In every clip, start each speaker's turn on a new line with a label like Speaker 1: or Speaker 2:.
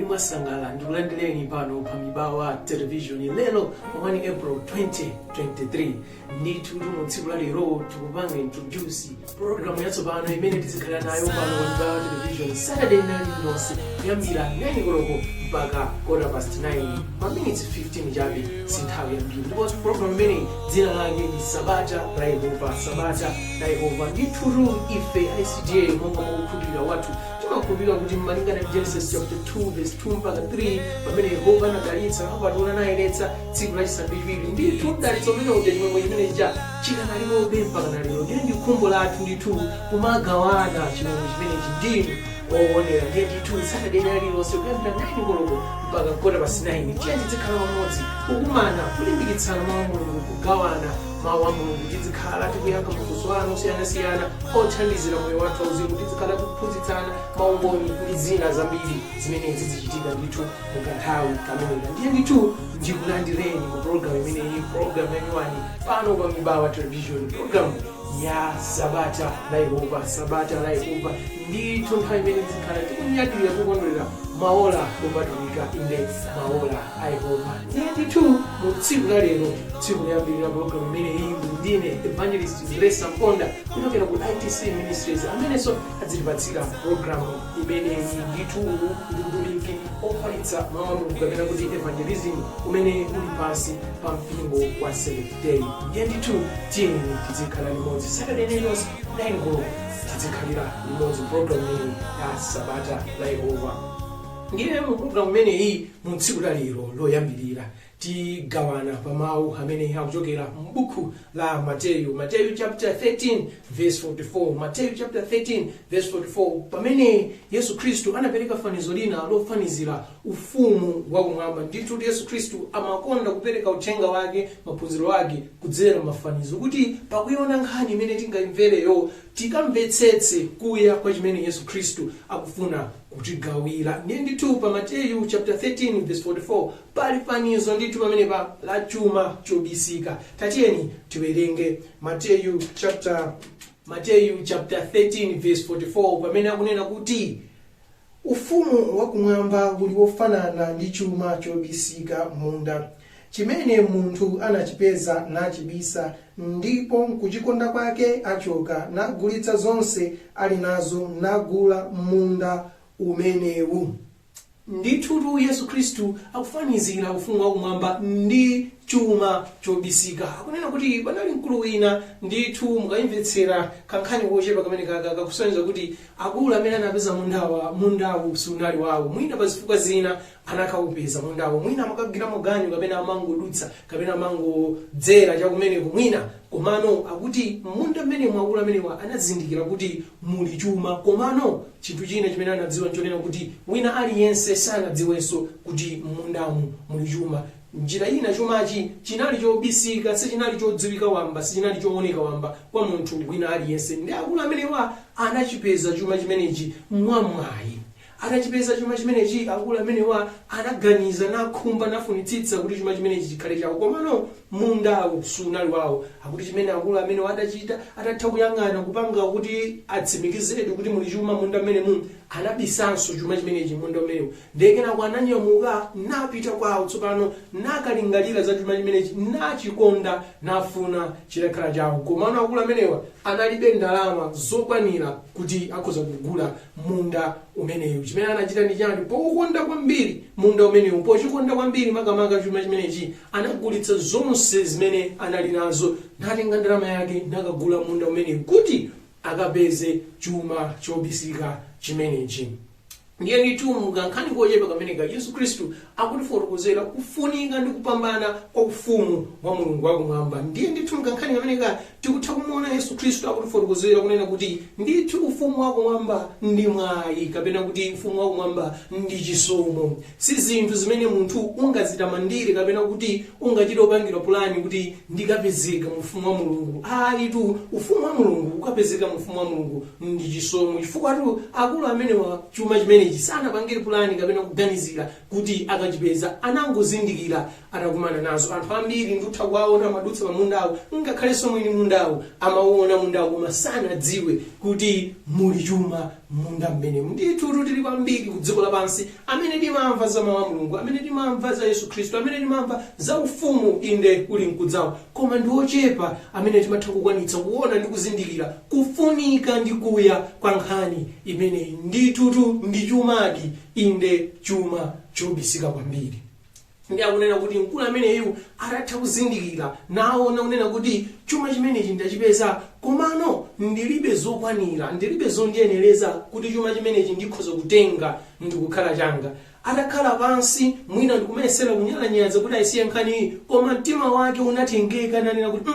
Speaker 1: mwasangala ndikulandireni pano pa Mibawa Television lelo pa 1 April 2023 ndithu mu tsiku la lero tikupanga introduce program yatsopano imene tizikhala nayo pano pa Mibawa Television Saturday night lonse kuyambira 9 koloko mpaka 9:15 pa minutes 15 chabe sinthawi yambiri ndipo program imene dzina lake ndi Sabata la Yehovah. Sabata la Yehovah ndithu ife ICJ monga mwakukhulupirira wathu timakhulupirira kuti malingana ndi Genesis chapter 2 verse 2 mpaka 3 pamene Yehova anadalitsa apatula nayeretsa tsiku lachisanu chiwiri ndithu dalitso umene uja chimwemwe chimene chikanalibe mpaka na lero ndi khumbo lathu ndithu kumagawana chimwemwe chimenechi ndinu oonera ndithu Saturday night lonse kuyambira 9 koloko mpaka 9:15 tizikhala pamodzi kukumana kulimbikitsana mawu a Mulungu kugawana mawu a Mulungu tizikhala tikuyankha mafunso anu osiyanasiyana othandizira moyo wathu wauzimu tizikhala kuphunzitsana maumboni ndi zina zambiri zimene zizichitika ndithu mukanthawi kameneka ndiye ndithu ndikulandireni ku program imeneyi program yanyuwani pano pa Mibawa Television program ya Sabata la Yehovah. Sabata la Yehovah ndithu nthawi imene tizikhala tikunyadira kukondwerera maola opatulika inde maola a Yehova. Ndiye ndithu mu tsiku la lero tsiku loyambirira program imeneyi ndine evangelist Lesa Mponda kuchokera ku ITC Ministries amenenso adzitipatsira program imeneyi ndithu ndikulinki ofalitsa mawu a Mulungu kapena kuti evangelism umene uli pansi pa mpingo wa Seventh Day. Ndiye ndithu tiyeni tizikhala limodzi Saturday night lonse 9 koloko tizikhalira limodzi program imeneyi ya Sabata la Yehovah. Ndiye mu program imeneyi mu tsiku la lero loyambirira tigawana pa mawu amene akuchokera m'buku la Mateyu chapter 13 verse 44. Mateyu chapter 13 verse 44 pamene Yesu Kristu anapereka fanizo lina lofanizira ufumu wakumwamba. Ndithu Yesu Kristu amakonda kupereka uthenga wake maphunziro ake kudzera mafanizo kuti pakuiona nkhani imene tingayimvereyo tikamvetsetse kuya kwa chimene Yesu Kristu akufuna kutigawira. Ndiye ndithu pa Mateyu chapter 13 verse 44 pali fanizo ndithu pamene pa la chuma chobisika. Tatiyeni tiwerenge Mateyu chapter 13 verse 44 pamene akunena kuti ufumu wakumwamba uli wofanana ndi chuma chobisika munda chimene munthu anachipeza nachibisa ndipo kuchikonda kwake achoka nagulitsa zonse ali nazo nagula munda umenewu. Ndithu Yesu Kristu akufanizira ufumu wakumwamba ndi chuma chobisika. Akunena kuti panali mkulu wina ndithu mukayimvetsera kankhani kochepa kamene kakusonyeza kuti akulu amene anapeza mundawu sunali wawo. Mwina pa zifukwa zina anakaupeza mundawo, mwina amakagiramo ganyu kapena amangodutsa kapena amangodzera chakumeneko mwina komano akuti munda mmene mwakulu amenewa anazindikira kuti muli chuma komano chinthu china chimene anadziwa nchonena kuti wina aliyense sanadziwenso kuti mundamu muli chuma. Njira ina chumachi chinali chobisika sichinali chodziwika wamba sichinali chooneka wamba kwa munthu wina aliyense. Ndi akulu amenewa anachipeza chuma chimenechi mwamwayi. Atachipeza chuma chimenechi akulu amenewa anaganiza nakhumba nafunitsitsa kuti chuma chimenechi chikhale chawo komano mundawo sunali wawo. Akuti chimene akulu amenewa adachita atatha kuyang'ana kupanga kuti atsimikiziredi kuti muli chuma munda mmene anabisanso chuma chimenechi munda umenewo. Ndekena ananyamuka napita kwawo tsopano nakalingalira za chuma chimenechi nachikonda nafuna chilekhala chawo komano akulu amenewa analibe ndalama zokwanira kuti akhoza kugula munda umenewu. Chimene anachita ndi chani pokonda kwambiri munda umenewu pochikonda kwambiri makamaka chuma chimenechi anagulitsa zonse zimene anali nazo natenga ndalama yake nakagula munda umenewu kuti akapeze chuma chobisika chimenechi. Ndiye ndithu mukankhani kochepa kameneka Yesu Kristu akutifotokozera kufunika ndi kupambana kwa ufumu wa Mulungu wakumwamba. Ndiye ndithu mukankhani kameneka tikutha kumuona Yesu Kristu akutifotokozera kunena kuti ndithu ufumu wakumwamba ndi mwayi kapena kuti ufumu wakumwamba ndi chisomo. Si zinthu zimene munthu ungazitamandire kapena kuti ungachita upangira pulani kuti ndikapezeka mu ufumu wa Mulungu. Ayitu ufumu wa Mulungu ukapezeka mu ufumu wa Mulungu ndi chisomo. Chifukwa akulu amenewa chuma chimene sanapangire pulani kapena kuganizira kuti akachipeza anangozindikira atakumana nazo. Anthu ambiri ndutha kwaona madutsa pamundawo ngakhalenso mwini munda mundawo amaona mundawo koma sanadziwe kuti muli chuma munda mmenemu. Ndithu tili kwambiri ku dziko lapansi amene timamva za mawu a Mulungu, amene timamva za Yesu Khristu, amene timamva za ufumu inde uli mkudzawo, koma ndi ochepa amene timatha kukwanitsa kuona ndi kuzindikira kufunika ndi kuya kwa nkhani imeneyi. Ndithu ndi chumadi inde chuma chobisika kwambiri. Ndi akunena kuti mkulu ameneyu atatha kuzindikira naona unena kuti chuma chimenechi ndachipeza, komano ndilibe zokwanira, ndilibe zondiyenereza kuti chuma chimenechi ndikhoza kutenga ndikukhala changa. Atakhala pansi mwina ndikumesera kunyalanyaza kuti ayisiye nkhani, koma mtima wake unatengeka nanena kuti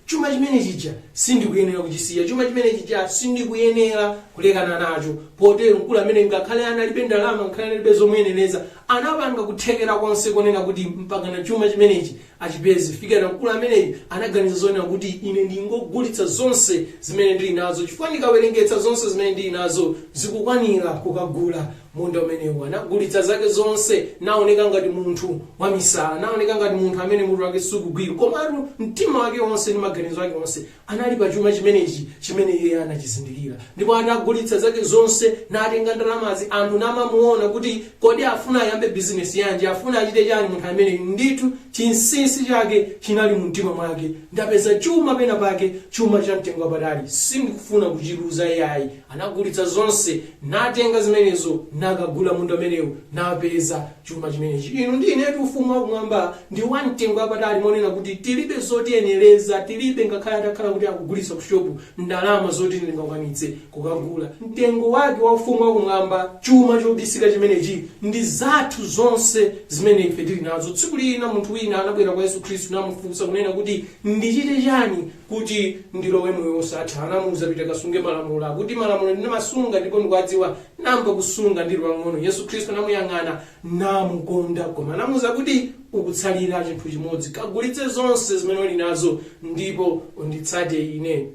Speaker 1: chuma chimenechi sindikuyenera kuchisiya, chuma chimenechi sindikuyenera kulekana nacho. Potero mkulu amene ngakhale analibe ndalama, ngakhale analibe zomuyenereza, anapanga kuthekera konse konena kuti mpaka na chuma chimenechi achipeze. Fikira mkulu ameneyi anaganiza zonena kuti ine ndingogulitsa zonse zimene ndili nazo, chifukwa ndikawerengetsa zonse zimene ndili nazo zikukwanira kukagula munda umenewu. Anagulitsa zake zonse, naoneka ngati munthu wamisala, naoneka ngati munthu amene mutu wake sukugwira, komatu mtima wake wonse ndi maganizo ake onse anali pa chuma chimenechi chimene iye anachizindikira. Ndipo anagulitsa zake zonse natenga ndalamazi, anthu namamuona kuti kodi afuna ayambe bizinesi yanji, afuna achite chani munthu amene. Ndithu chinsinsi chake chinali mu mtima mwake, ndapeza chuma pena pake, chuma cha mtengo wapatali, sindikufuna kuchiluza iyayi. Anagulitsa zonse natenga zimenezo nakagula munda umenewu napeza chuma chimenechi. Inu ndi inetu ufumu wakumwamba ndi wa mtengo wapatali, monena kuti tilibe zotiyenereza, tilibe ngakhale atakhala kuti akugulitsa kushopu ndalama zoti ndingakwanitse kukagula. Mtengo wake wa ufumu wakumwamba, chuma chobisika chimenechi, ndi zathu zonse zimene ife tili nazo. Tsiku lina munthu wina anabwera kwa Yesu Khristu namufunsa kunena kuti ndichite chani kuti ndilowe moyo wosatha. Anamuwuza pita kasunge malamulo, kuti malamulo ndinamasunga ndipo ndikuwadziwa, namba kusunga ndili wang'ono. Yesu Khristu anamuyang'ana namukonda, koma anamuwuza kuti ukutsalira chinthu chimodzi, kagulitse zonse zimene uli nazo ndipo unditsate ine.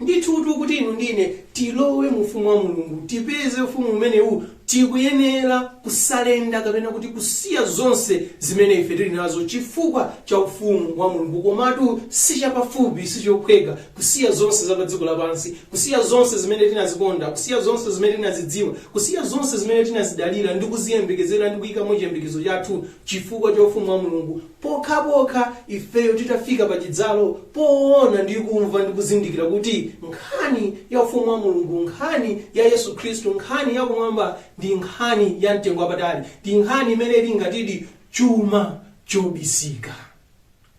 Speaker 1: Ndithu kuti inu ndine tilowe mu ufumu wa Mulungu, tipeze ufumu umenewu, tikuyenera kusalenda kapena kuti kusiya zonse zimene ife tili nazo chifukwa cha ufumu wa Mulungu. Komatu si chapafupi, si chophweka kusiya zonse za pa dziko lapansi, kusiya zonse zimene tinazikonda, kusiya zonse zimene tinazidziwa, kusiya zonse zimene tinazidalira ndi kuziyembekezera ndi kuyika mu chiyembekezo chathu chifukwa cha ufumu wa Mulungu. Pokhapokha ifeyo titafika pa chidzalo poona ndi kumva ndi kuzindikira kuti nkhani ya ufumu wa Mulungu, nkhani ya Yesu Khristu, nkhani ya kumwamba ndi nkhani ya mtengo wapatali, ndi nkhani imene ili ngatidi chuma chobisika.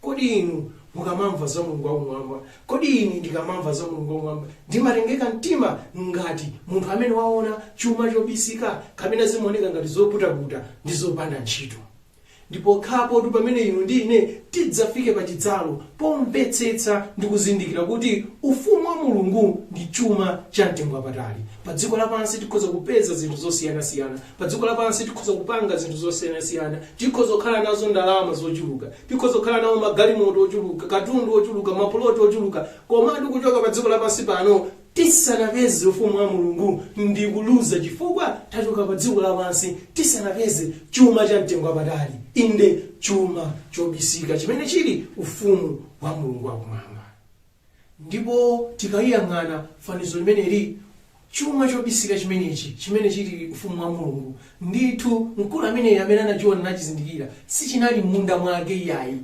Speaker 1: Kodi inu mukamamva za Mulungu wakumwamba, kodi ine ndikamamva za Mulungu wakumwamba, ndimatengeka mtima ngati munthu amene waona chuma chobisika kapena zimaoneka ngati zoputaputa ndi zopanda ntchito. Ndipo khapo tu pamene inu ndi ine tidzafike pa chidzalo pomvetsetsa ndi kuzindikira kuti ufumu wa Mulungu ndi chuma cha mtengo wapatali. Pa dziko lapansi tikhoza kupeza zinthu zosiyanasiyana, pa dziko lapansi tikhoza kupanga zinthu zosiyanasiyana, tikhoza kukhala nazo ndalama zochuluka, tikhoza kukhala nawo magalimoto ochuluka, katundu ochuluka, mapuloti ochuluka, komatu kuchoka pa dziko lapansi pano tisanapeze ufumu wa Mulungu ndi kuluza chifukwa tachoka pa dziko lapansi tisanapeze chuma cha mtengo wapatali, inde chuma chobisika chimene chili ufumu wa Mulungu wakumwamba. Ndipo tikayang'ana fanizo limeneli, chuma chobisika chimenechi chimene chili ufumu wa Mulungu, ndithu mkulu amene anachiona nachizindikira sichinali munda mwake iyayi,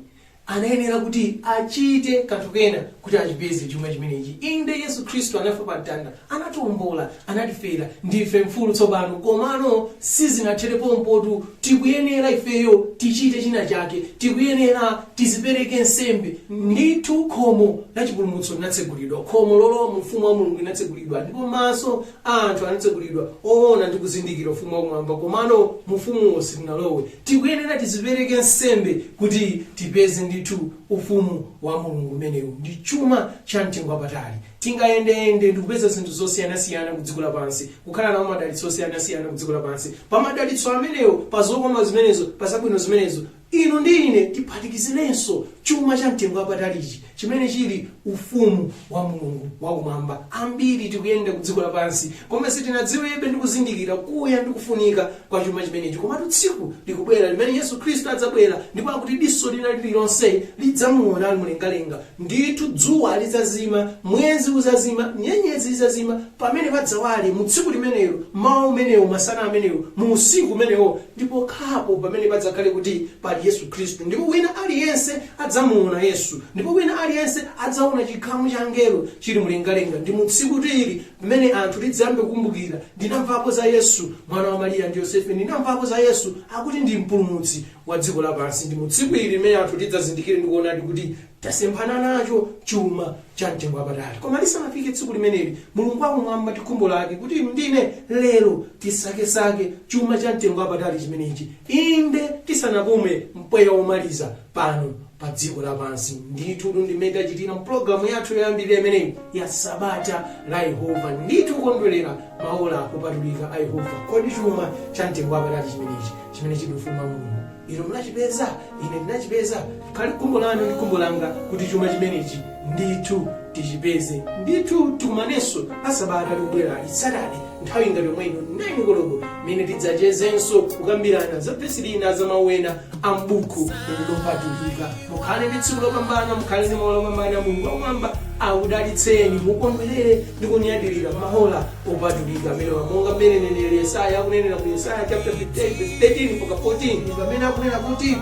Speaker 1: anayenera kuti achite kanthu kena kuti achipeze chuma chimenechi. Inde Yesu Khristu anafa pa mtanda, anatiwombola, anatifera, ndife mfulu tsopano, komano sizinatherepo mpotu, tikuyenera ifeyo tichite china chake, tikuyenera tizipereke nsembe. Ndithu khomo la chipulumutso linatsegulidwa, khomo lolowa mu ufumu wa Mulungu linatsegulidwa, ndipo maso anthu anatsegulidwa oona ndi kuzindikira ufumu wakumwamba, komano mu ufumuwo sitinalowe. Tikuyenera tizipereke nsembe kuti tipeze ndithu ufumu wa Mulungu umenewu, ndi chuma cha mtengo wapatali. tingayende ndikupeza zinthu zosiyana-siyana kudziko lapansi, kukhala nawo madalitso osiyana-siyana kudziko lapansi. Pa madalitso amenewo, pa zokoma zimenezo, pa zabwino zimenezo, inu ndi ine tiphatikizirenso chuma cha mtengo wapatalichi chimene chili ufumu wa Mulungu wakumwamba. Ambiri tikuyenda kudziko lapansi koma sitinadziwebe ndi kuzindikira kuya ndi kufunika kwa chuma chimenechi. Komatu tsiku likubwera limene Yesu Khristu adzabwera ndipo akuti diso lina lililonse lidzamuona ali mlengalenga. Ndithu dzuwa lidzazima, mwezi uzazima, nyenyezi izazima, pamene padzawale mu tsiku limenelo, mawu amenewo, masana amenewo, mu usiku umenewo, ndipo khapo pamene padzakhale kuti pali Yesu Khristu. Ndipo wina aliyense adzamuona Yesu, ndipo wina aliyense adzaona chikhamu cha angelo chili mlengalenga. Ndi mu tsiku lili pamene anthu lidzayambe kukumbukira, ndinamvapo za Yesu mwana wa Mariya ndi Yosefe, ndinamvapo za Yesu akuti ndi mpulumutsi wa dziko lapansi. Ndi mu tsiku ili limene anthu lidzazindikire ndi kuonadi kuti tasemphana nacho chuma cha mtengo wapatali. Koma lisanafike tsiku limeneli, Mulungu wakumwamba tikhumbo lake kuti ndine lero tisakesake chuma cha mtengo wapatali chimenechi, inde tisanapume mpweya womaliza pano pa dziko lapansi. Ndithu ndimene tachitira mpulogalamu yathu yoyambirira imeneyi ya Sabata la Yehovah, ndithu kukondwerera maola opatulika a Yehova. Kodi chuma cha mtengo wapatali chimenechi chimene chili ufumu wa Mulungu, ilo munachipeza, ine ndinachipeza, khali khumbo lanu ndi khumbo langa kuti chuma chimenechi ndithu tichipeze. Ndithu tikumanenso asabata likubwera Saturday nthawi ngati yomwe ino 9 koloko mene tidzachezenso kukambirana za vesi lina za mawena a m'buku lopatulika. Mukhale ndi tsiku lopambana, mukhale ndi maola opambana. Mulungu wakumwamba akudalitseni, mukondwerere ndi kunyadirira maola opatulika amene monga mmene neneri Yesaya akunenera ku Yesaya chapter 58 verse 13 mpaka 14, pamene akunena kuti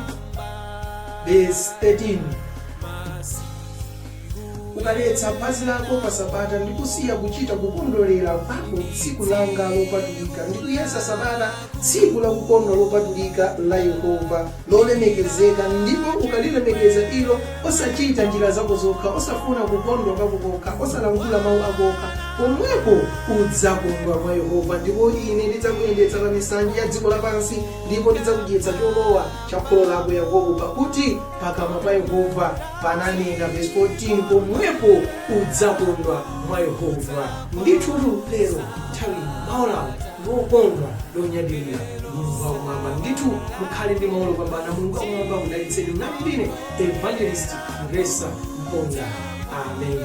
Speaker 1: verse 13, ukaletsa phazi lako pa Sabata ndi kusiya kuchita kukondwerera kwako tsiku langa lopatulika, ndi kuyesa Sabata tsiku la kukondwa lopatulika la Yehova lolemekezeka, ndipo ukalilemekeza ilo osachita njira zako zokha, osafuna kukondwa kwako kokha, osalankhula mawu ako okha, pomwepo udzakondwa kwa Yehova. Ndipo ine ndidzakuyendetsa pa misanje ya dziko lapansi, ndipo ndidzakudyetsa cholowa cha kholo lako Yakobo, pakuti pakamwa pa Yehova pananena. Verse 14, pomwepo udzakondwa mwa Yehova. Ndithu lero nthawi maola lokondwa lonyadirira Mulungu wakumwamba. Ndithu mukhale ndi maola opambana. Mulungu wakumwamba akudalitseni. Ndine Evangelist Grace Mponda. Amen.